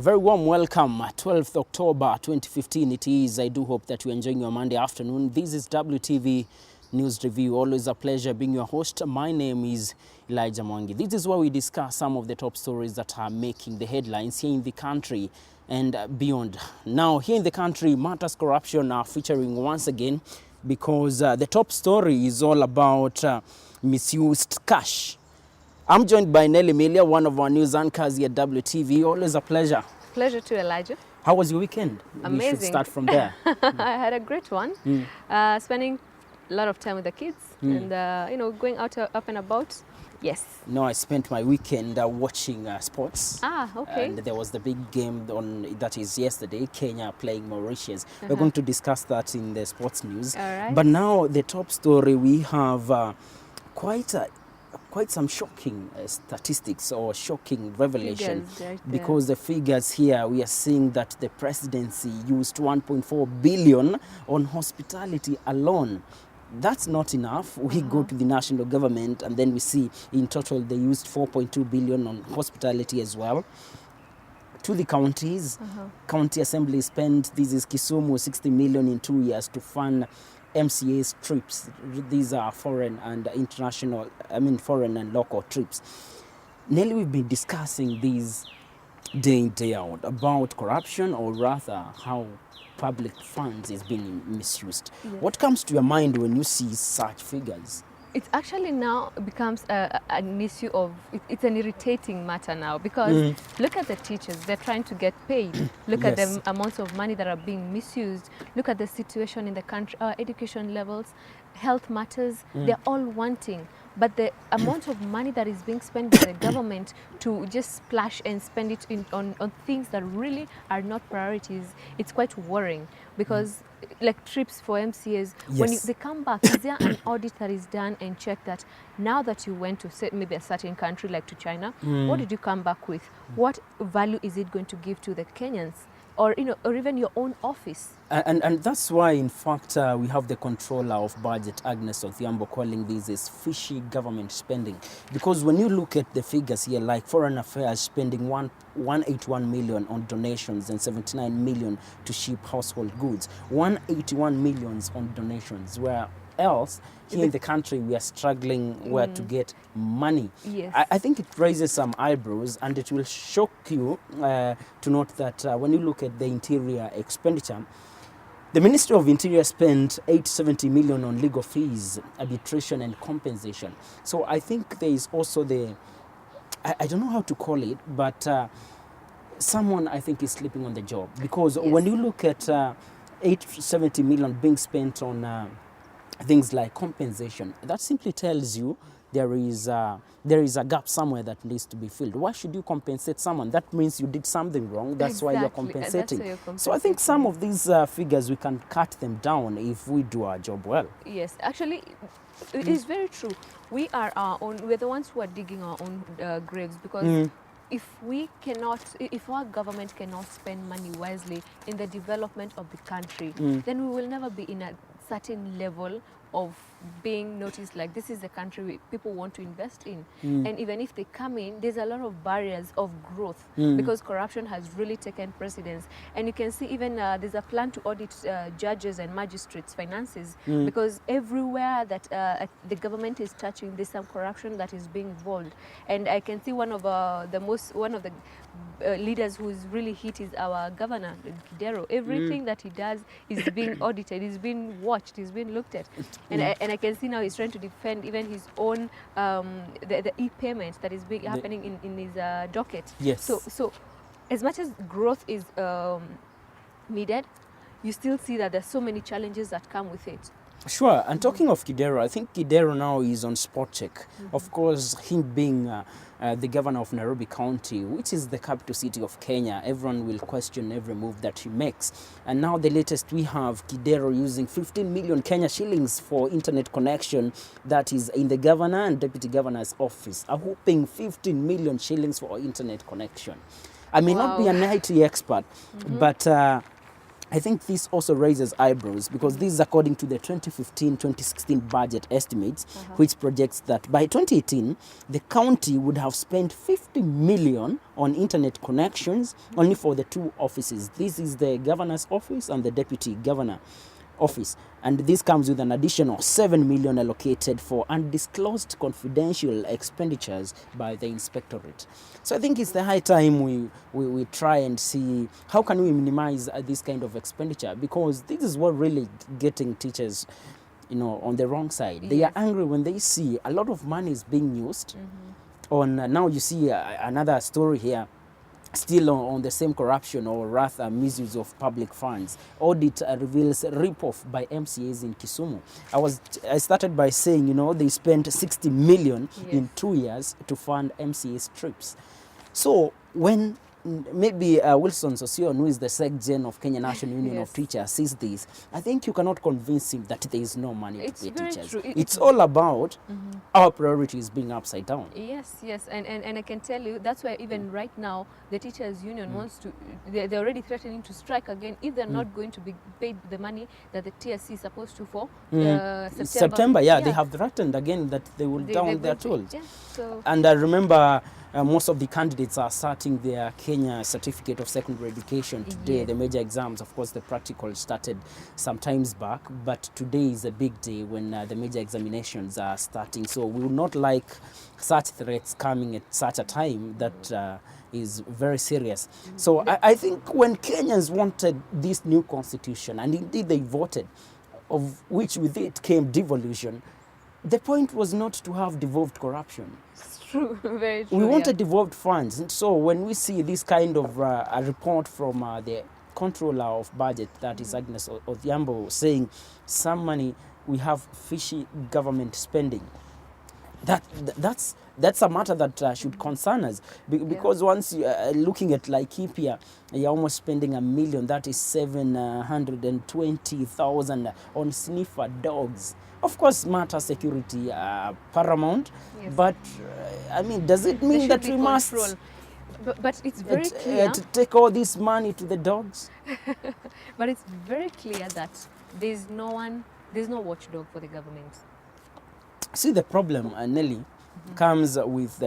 very warm welcome. 12th October 2015 it is. I do hope that you're enjoying your Monday afternoon. This is WTV News Review. Always a pleasure being your host. My name is Elijah Mwangi. This is where we discuss some of the top stories that are making the headlines here in the country and beyond. Now, here in the country, matters corruption are featuring once again because the top story is all about misused cash. I'm joined by Nelly Milia, one of our news anchors here at WTV. Always a pleasure. Pleasure to Elijah. How was your weekend? Amazing. We should start from there. I had a great one. Spending a lot of time with the kids and going out up and about. Yes. No, I spent my weekend watching sports. Okay. And there was the big game that is yesterday, Kenya playing Mauritius. We're going to discuss that in the sports news. All right. But now the top story, we have quite some shocking statistics or shocking revelation, right, because the figures here, we are seeing that the presidency used 1.4 billion on hospitality alone. That's not enough. We go to the national government and then we see in total they used 4.2 billion on hospitality as well. To the counties, county assembly spent, this is Kisumu, 60 million in 2 years to fund MCA's trips. These are foreign and foreign and local trips. Nelly, we've been discussing these day in, day out about corruption, or rather how public funds is being misused. Yes. What comes to your mind when you see such figures? It actually now becomes an issue of, it's an irritating matter now because look at the teachers, they're trying to get paid. Look at the amounts of money that are being misused. Look at the situation in the country, education levels, health matters, they're all wanting. But the amount of money that is being spent by the government to just splash and spend it on things that really are not priorities, it's quite worrying because like trips for MCAs, when they come back, is there an audit that is done and check that now that you went to maybe a certain country like to China, what did you come back with? What value is it going to give to the Kenyans? Or even your own office. And that's why, in fact, we have the controller of budget, Agnes Odhiambo, calling this as fishy government spending. Because when you look at the figures here, like Foreign Affairs spending 181 million on donations and 79 million to ship household goods, 181 million on donations, where else here in the country we are struggling where to get money. Yes. I think it raises some eyebrows, and it will shock you to note that when you look at the interior expenditure, the Ministry of Interior spent 870 million on legal fees, arbitration and compensation. So I think there is also I don't know how to call it, but someone I think is sleeping on the job, because when you look at 870 million being spent on things like compensation, that simply tells you there is a gap somewhere that needs to be filled. Why should you compensate someone? That means you did something wrong. That's why you're compensating. So I think some of these figures, we can cut them down if we do our job well. Yes, actually, it is very true. We're the ones who are digging our own graves, because if our government cannot spend money wisely in the development of the country, then we will never be in a certain level of being noticed like this is the country people want to invest in. And even if they come in, there's a lot of barriers of growth because corruption has really taken precedence. And you can see even there's a plan to audit judges and magistrates' finances because everywhere that the government is touching, there's some corruption that is being involved. And I can see one of the leaders who's really hit is our governor, Kidero. Everything that he does is being audited, is being watched, is being looked at. And I can see now he's trying to defend even his own, the e-payment that is happening in his docket. Yes. So as much as growth is needed, you still see that there's so many challenges that come with it. Sure. And talking of Kidero, I think Kidero now is on spot check. Of course, him being the governor of Nairobi County, which is the capital city of Kenya, everyone will question every move that he makes. And now the latest, we have Kidero using 15 million Kenya shillings for internet connection that is in the governor and deputy governor's office. A whopping 15 million shillings for internet connection. I may not be an IT expert, but I think this also raises eyebrows because this is according to the 2015-2016 budget estimates, which projects that by 2018, the county would have spent 50 million on internet connections only for the two offices. This is the governor's office and the deputy governor office, and this comes with an additional 7 million allocated for undisclosed confidential expenditures by the inspectorate. So I think it's the high time we try and see how can we minimize this kind of expenditure, because this is what really getting teachers, you know, on the wrong side. They are angry when they see a lot of money is being used on now you see another story here still on the same corruption or rather misuse of public funds. Audit reveals rip-off by MCAs in Kisumu. I started by saying, you know, they spent 60 million in 2 years to fund MCAs trips. So when maybe Wilson Sossion, who is the SecGen of Kenya National Union of Teachers, sees this, I think you cannot convince him that there is no money to pay teachers. True. It's all about our priorities being upside down. Yes, and I can tell you that's why even right now the teachers union wants to, they're already threatening to strike again if they're not going to be paid the money that the TSC is supposed to for September. They have threatened again that they will down their tools. So. And I remember most of the candidates are starting their Kenya Certificate of Secondary Education today. The major exams, of course, the practical started some times back, but today is a big day when the major examinations are starting. So we would not like such threats coming at such a time that is very serious. So I think when Kenyans wanted this new constitution, and indeed they voted, of which with it came devolution, the point was not to have devolved corruption. True, very true. We wanted devolved funds. And so when we see this kind of a report from the controller of budget, that is Agnes Odhiambo, saying some money, we have fishy government spending, that's a matter that should concern us, because once you looking at Laikipia, you're almost spending $1 million, that is 720,000 on sniffer dogs. Of course, matter security paramount, but I mean, does it mean that we must but it's very clear to take all this money to the dogs? But it's very clear that there's no watchdog for the government. See, the problem, Nelly, comes with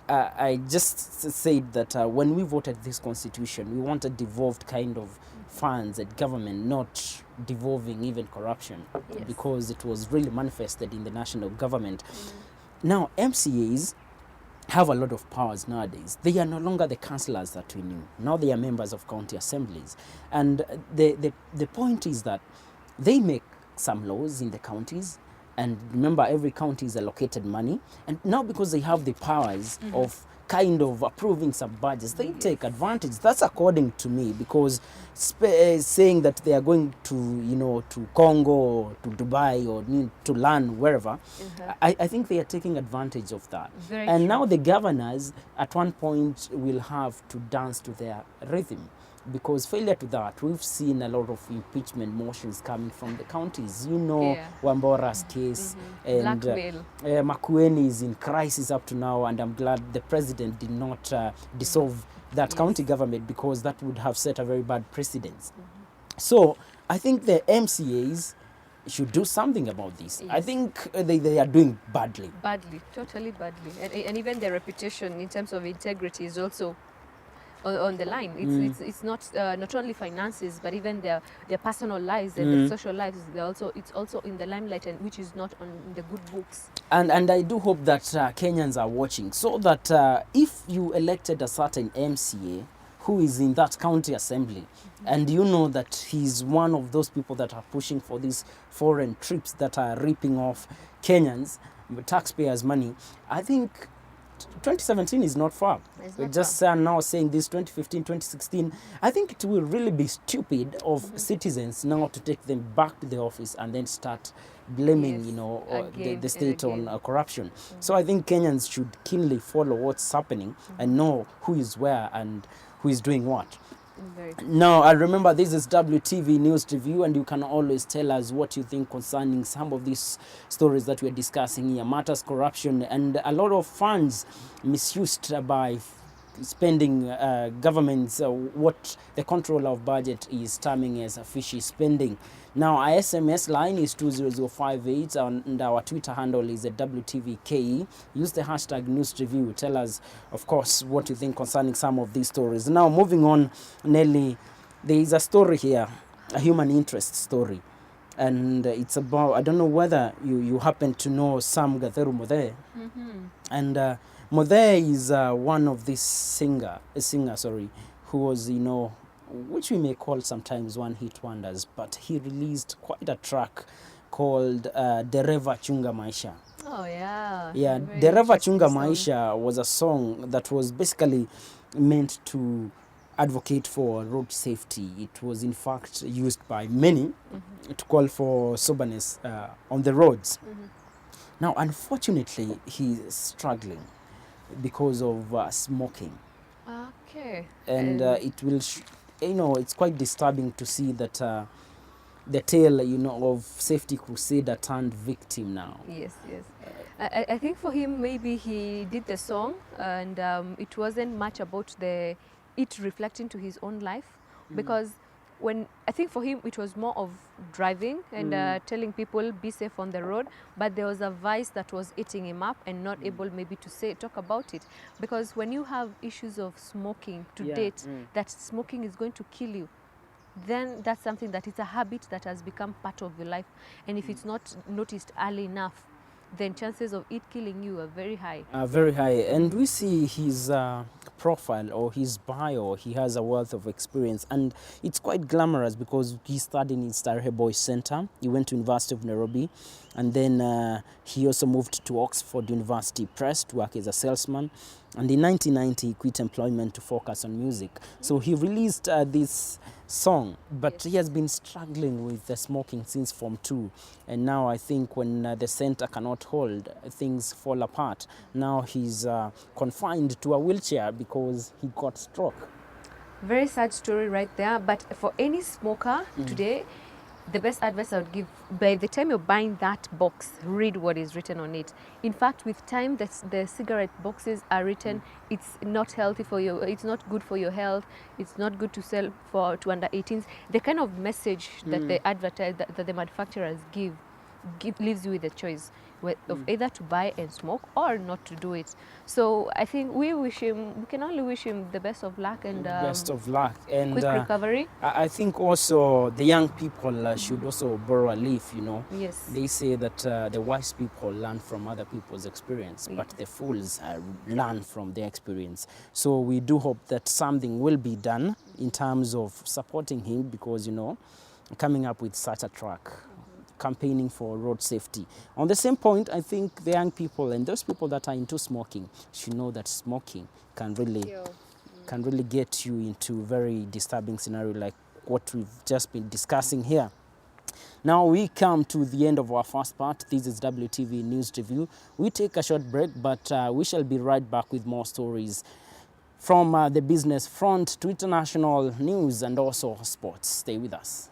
I just said that when we voted this constitution, we wanted devolved kind of funds at government, not devolving even corruption, because it was really manifested in the national government. Now, MCAs have a lot of powers nowadays. They are no longer the councillors that we knew. Now they are members of county assemblies. And the point is that they make some laws in the counties, and remember, every county is allocated money. And now because they have the powers of kind of approving some budgets, they take advantage. That's according to me, because saying that they are going to, you know, to Congo or to Dubai or to learn wherever, I think they are taking advantage of that. And true. Now the governors at one point will have to dance to their rhythm, because failure to that, we've seen a lot of impeachment motions coming from the counties. You know, Wambora's case, and Makueni is in crisis up to now, and I'm glad the president did not dissolve that county government, because that would have set a very bad precedent. So I think the MCAs should do something about this. I think they are doing badly. Badly, totally badly. And even their reputation in terms of integrity is also on the line. It's not only finances, but even their personal lives and their social lives. It's also in the limelight, and which is not on the good books. And I do hope that Kenyans are watching, so that if you elected a certain MCA who is in that county assembly, and you know that he's one of those people that are pushing for these foreign trips that are ripping off Kenyans, taxpayers' money, I think 2017 is not far. We're just now saying this 2015, 2016. I think it will really be stupid of citizens now to take them back to the office and then start blaming, the state on corruption. So I think Kenyans should keenly follow what's happening and know who is where and who is doing what. Now, I remember this is WTV News Review, and you can always tell us what you think concerning some of these stories that we're discussing here. Matters corruption and a lot of funds misused by spending governments, what the controller of budget is terming as a fishy spending. Now, our SMS line is 20058 and our Twitter handle is at WTVKE. Use the hashtag News Review. Tell us, of course, what you think concerning some of these stories. Now, moving on, Nelly, there is a story here, a human interest story. And it's about, I don't know whether you happen to know Sam Gatheru Modhe. And Modhe is one of this singer, who was, which we may call sometimes one-hit wonders, but he released quite a track called Dereva Chunga Maisha. Oh, yeah. Yeah, Very Dereva interesting Chunga song. Maisha was a song that was basically meant to advocate for road safety. It was in fact used by many to call for soberness on the roads. Now, unfortunately, he's struggling because of smoking. Okay. And it will, it's quite disturbing to see that the tale, of Safety Crusader turned victim now. Yes, yes. I think for him, maybe he did the song and it wasn't much about it reflecting to his own life, because I think for him it was more of driving and telling people be safe on the road, but there was a vice that was eating him up and not able maybe to talk about it, because when you have issues of smoking to date, that smoking is going to kill you, then that's something that is a habit that has become part of your life, and if it's not noticed early enough, then chances of it killing you are very high. Very high. And we see his profile or his bio. He has a wealth of experience, and it's quite glamorous because he studied in Starehe Boys Center. He went to University of Nairobi, and then he also moved to Oxford University Press to work as a salesman. And in 1990, he quit employment to focus on music. So he released this song, but he has been struggling with the smoking since Form 2. And now I think when the center cannot hold, things fall apart. Now he's confined to a wheelchair because he got stroke. Very sad story right there. But for any smoker today, the best advice I would give, by the time you're buying that box, read what is written on it. In fact, with time, the cigarette boxes are written, it's not healthy for you, it's not good for your health, it's not good to sell to under 18s. The kind of message that they advertise, that the manufacturers give leaves you with a choice of either to buy and smoke or not to do it. So I think we can only wish him the best of luck and best of luck and quick recovery. I think also the young people should also borrow a leaf, Yes. They say that the wise people learn from other people's experience, but the fools learn from their experience. So we do hope that something will be done in terms of supporting him, because coming up with such a track, campaigning for road safety. On the same point, I think the young people and those people that are into smoking should know that smoking can really get you into very disturbing scenario like what we've just been discussing here. Now we come to the end of our first part. This is WTV News Review. We take a short break, but we shall be right back with more stories from the business front to international news and also sports. Stay with us.